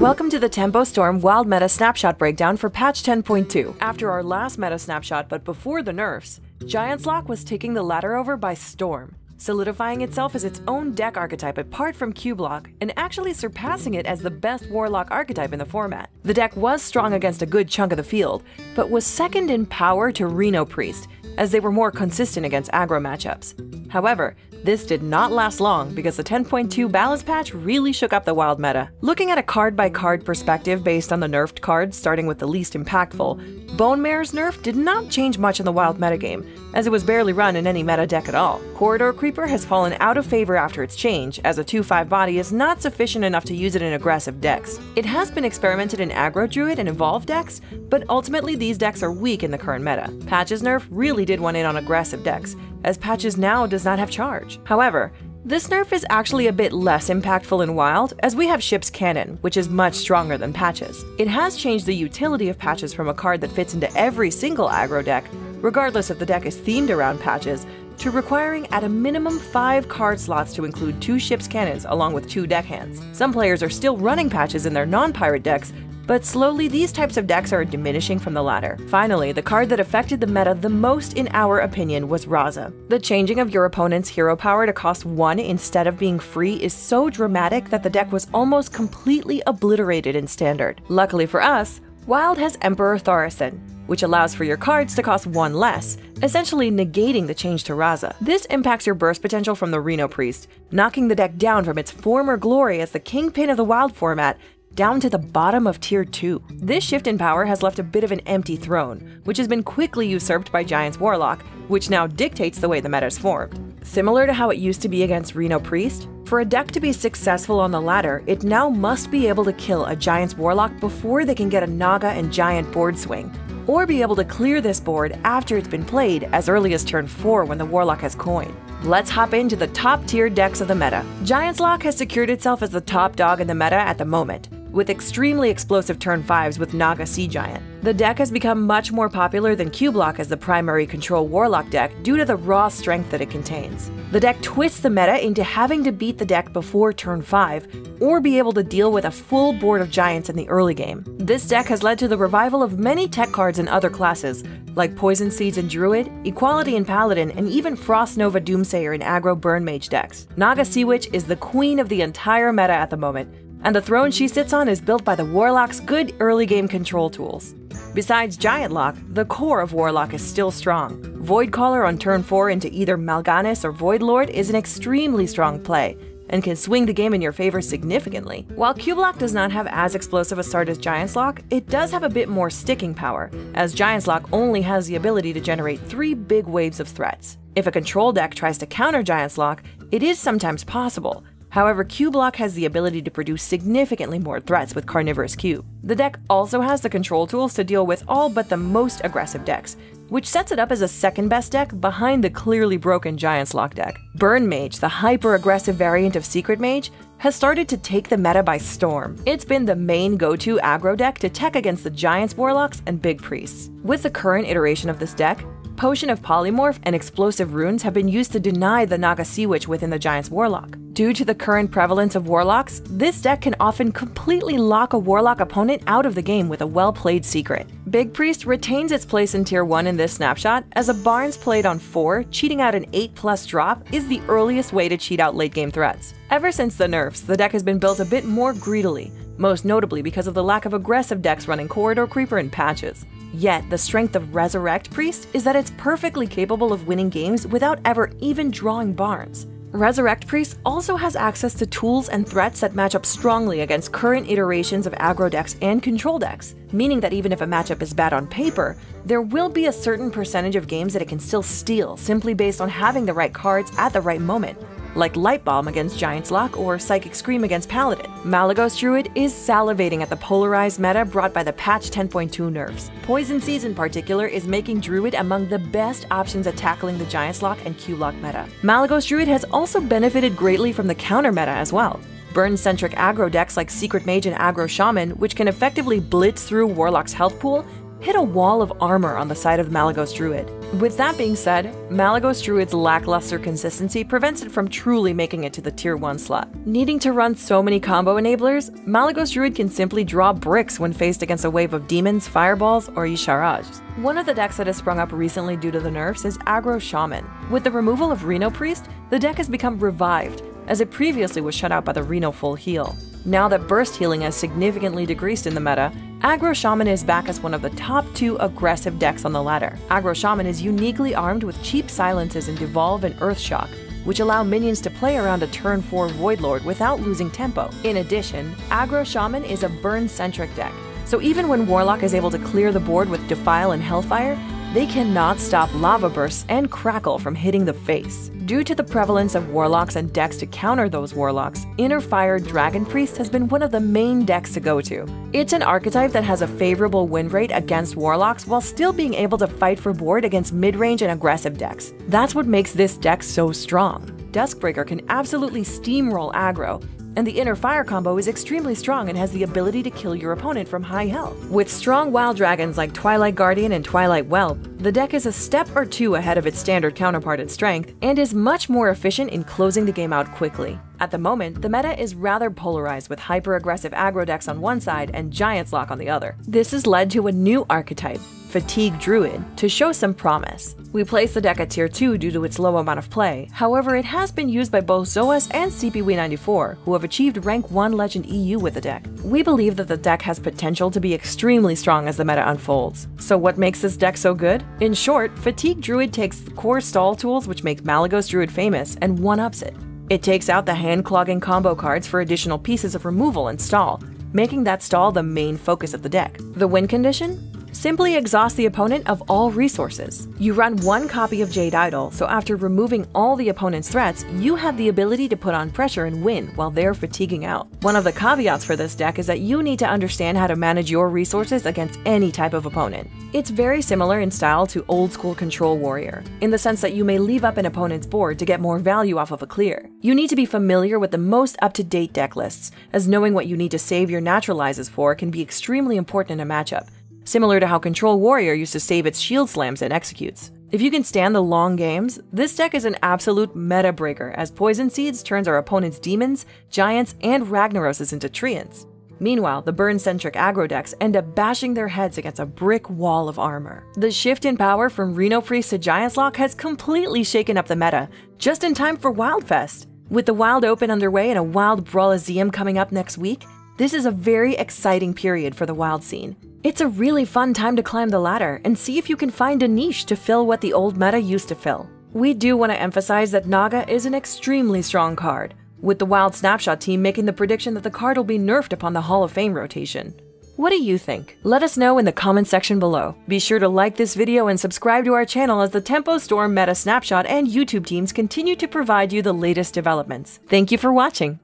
Welcome to the Tempo Storm Wild Meta Snapshot breakdown for patch 10.2. After our last meta snapshot but before the nerfs, Giant's Lock was taking the ladder over by storm, solidifying itself as its own deck archetype apart from Cublock and actually surpassing it as the best Warlock archetype in the format. The deck was strong against a good chunk of the field, but was second in power to Reno Priest, as they were more consistent against aggro matchups. However, this did not last long because the 10.2 balance patch really shook up the wild meta. Looking at a card-by-card perspective based on the nerfed cards, starting with the least impactful, Bone Mare's nerf did not change much in the wild metagame, as it was barely run in any meta deck at all. Corridor Creeper has fallen out of favor after its change, as a 2/5 body is not sufficient enough to use it in aggressive decks. It has been experimented in aggro Druid and evolved decks, but ultimately these decks are weak in the current meta. Patch's nerf really did one in on aggressive decks, as Patches now does not have charge. However, this nerf is actually a bit less impactful in Wild, as we have Ship's Cannon, which is much stronger than Patches. It has changed the utility of Patches from a card that fits into every single aggro deck, regardless if the deck is themed around Patches, to requiring at a minimum 5 card slots to include 2 Ship's Cannons along with 2 deckhands. Some players are still running Patches in their non-pirate decks, but slowly these types of decks are diminishing from the latter. Finally, the card that affected the meta the most in our opinion was Raza. The changing of your opponent's hero power to cost 1 instead of being free is so dramatic that the deck was almost completely obliterated in Standard. Luckily for us, Wild has Emperor Thaurissan, which allows for your cards to cost 1 less, essentially negating the change to Raza. This impacts your burst potential from the Reno Priest, knocking the deck down from its former glory as the kingpin of the Wild format down to the bottom of Tier 2. This shift in power has left a bit of an empty throne, which has been quickly usurped by Giant's Warlock, which now dictates the way the meta is formed. Similar to how it used to be against Reno Priest, for a deck to be successful on the ladder, it now must be able to kill a Giant's Warlock before they can get a Naga and Giant board swing, or be able to clear this board after it's been played as early as turn 4 when the Warlock has coin. Let's hop into the top tier decks of the meta. Giant's Lock has secured itself as the top dog in the meta at the moment, with extremely explosive turn 5s with Naga Sea Giant. The deck has become much more popular than Cublock as the primary control Warlock deck due to the raw strength that it contains. The deck twists the meta into having to beat the deck before turn 5, or be able to deal with a full board of Giants in the early game. This deck has led to the revival of many tech cards in other classes, like Poison Seeds in Druid, Equality in Paladin, and even Frost Nova Doomsayer in aggro Burn Mage decks. Naga Sea Witch is the queen of the entire meta at the moment, and the throne she sits on is built by the Warlock's good early game control tools. Besides Giant Lock, the core of Warlock is still strong. Voidcaller on turn 4 into either Mal'Ganis or Voidlord is an extremely strong play, and can swing the game in your favor significantly. While Cublock does not have as explosive a start as Giant's Lock, it does have a bit more sticking power, as Giant's Lock only has the ability to generate 3 big waves of threats. If a control deck tries to counter Giant's Lock, it is sometimes possible. However, Cublock has the ability to produce significantly more threats with Carnivorous Cube. The deck also has the control tools to deal with all but the most aggressive decks, which sets it up as a second best deck behind the clearly broken Giant's Lock deck. Burn Mage, the hyper-aggressive variant of Secret Mage, has started to take the meta by storm. It's been the main go-to aggro deck to tech against the Giants, Warlocks, and Big Priests. With the current iteration of this deck, Potion of Polymorph and Explosive Runes have been used to deny the Naga Sea Witch within the Giant's Warlock. Due to the current prevalence of Warlocks, this deck can often completely lock a Warlock opponent out of the game with a well-played secret. Big Priest retains its place in Tier 1 in this snapshot, as a Barnes played on 4, cheating out an 8+ drop is the earliest way to cheat out late-game threats. Ever since the nerfs, the deck has been built a bit more greedily, most notably because of the lack of aggressive decks running Corridor Creeper and Patches. Yet, the strength of Resurrect Priest is that it's perfectly capable of winning games without ever even drawing Barnes. Resurrect Priest also has access to tools and threats that match up strongly against current iterations of aggro decks and control decks, meaning that even if a matchup is bad on paper, there will be a certain percentage of games that it can still steal simply based on having the right cards at the right moment, like Light Bomb against Giant's Lock or Psychic Scream against Paladin. Malagos Druid is salivating at the polarized meta brought by the patch 10.2 nerfs. Poison Seeds in particular is making Druid among the best options at tackling the Giant's Lock and Q-Lock meta. Malagos Druid has also benefited greatly from the counter meta as well. Burn-centric aggro decks like Secret Mage and Aggro Shaman, which can effectively blitz through Warlock's health pool, hit a wall of armor on the side of Malagos Druid. With that being said, Malygos Druid's lackluster consistency prevents it from truly making it to the Tier 1 slot. Needing to run so many combo enablers, Malygos Druid can simply draw bricks when faced against a wave of demons, fireballs, or Yisharaj. One of the decks that has sprung up recently due to the nerfs is Aggro Shaman. With the removal of Reno Priest, the deck has become revived, as it previously was shut out by the Reno Full Heal. Now that burst healing has significantly decreased in the meta, Aggro Shaman is back as one of the top 2 aggressive decks on the ladder. Aggro Shaman is uniquely armed with cheap silences in Devolve and Earthshock, which allow minions to play around a turn 4 Voidlord without losing tempo. In addition, Aggro Shaman is a burn-centric deck, so even when Warlock is able to clear the board with Defile and Hellfire, they cannot stop lava bursts and crackle from hitting the face. Due to the prevalence of warlocks and decks to counter those warlocks, Inner Fire Dragon Priest has been one of the main decks to go to. It's an archetype that has a favorable win rate against warlocks while still being able to fight for board against mid-range and aggressive decks. That's what makes this deck so strong. Duskbreaker can absolutely steamroll aggro, and the Inner Fire combo is extremely strong and has the ability to kill your opponent from high health. With strong wild dragons like Twilight Guardian and Twilight Whelp, the deck is a step or 2 ahead of its standard counterpart in strength, and is much more efficient in closing the game out quickly. At the moment, the meta is rather polarized with hyper-aggressive aggro decks on one side and Giants Lock on the other. This has led to a new archetype, Fatigue Druid, to show some promise. We place the deck at Tier 2 due to its low amount of play, however it has been used by both Zoas and CPW94, who have achieved rank 1 Legend EU with the deck. We believe that the deck has potential to be extremely strong as the meta unfolds. So what makes this deck so good? In short, Fatigue Druid takes the core stall tools which make Malygos Druid famous and 1-ups it. It takes out the hand-clogging combo cards for additional pieces of removal and stall, making that stall the main focus of the deck. The win condition? Simply exhaust the opponent of all resources. You run 1 copy of Jade Idol, so after removing all the opponent's threats, you have the ability to put on pressure and win while they're fatiguing out. One of the caveats for this deck is that you need to understand how to manage your resources against any type of opponent. It's very similar in style to old-school Control Warrior, in the sense that you may leave up an opponent's board to get more value off of a clear. You need to be familiar with the most up-to-date deck lists, as knowing what you need to save your naturalizes for can be extremely important in a matchup, similar to how Control Warrior used to save its shield slams and executes. If you can stand the long games, this deck is an absolute meta breaker, as Poison Seeds turns our opponent's demons, giants, and Ragnaroses into treants. Meanwhile, the burn-centric aggro decks end up bashing their heads against a brick wall of armor. The shift in power from Reno Priest to Giants Lock has completely shaken up the meta, just in time for Wildfest. With the Wild Open underway and a Wild Brawliseum coming up next week, this is a very exciting period for the Wild scene. It's a really fun time to climb the ladder and see if you can find a niche to fill what the old meta used to fill. We do want to emphasize that Naga is an extremely strong card, with the Wild Snapshot team making the prediction that the card will be nerfed upon the Hall of Fame rotation. What do you think? Let us know in the comment section below. Be sure to like this video and subscribe to our channel as the Tempo Storm Meta Snapshot and YouTube teams continue to provide you the latest developments. Thank you for watching!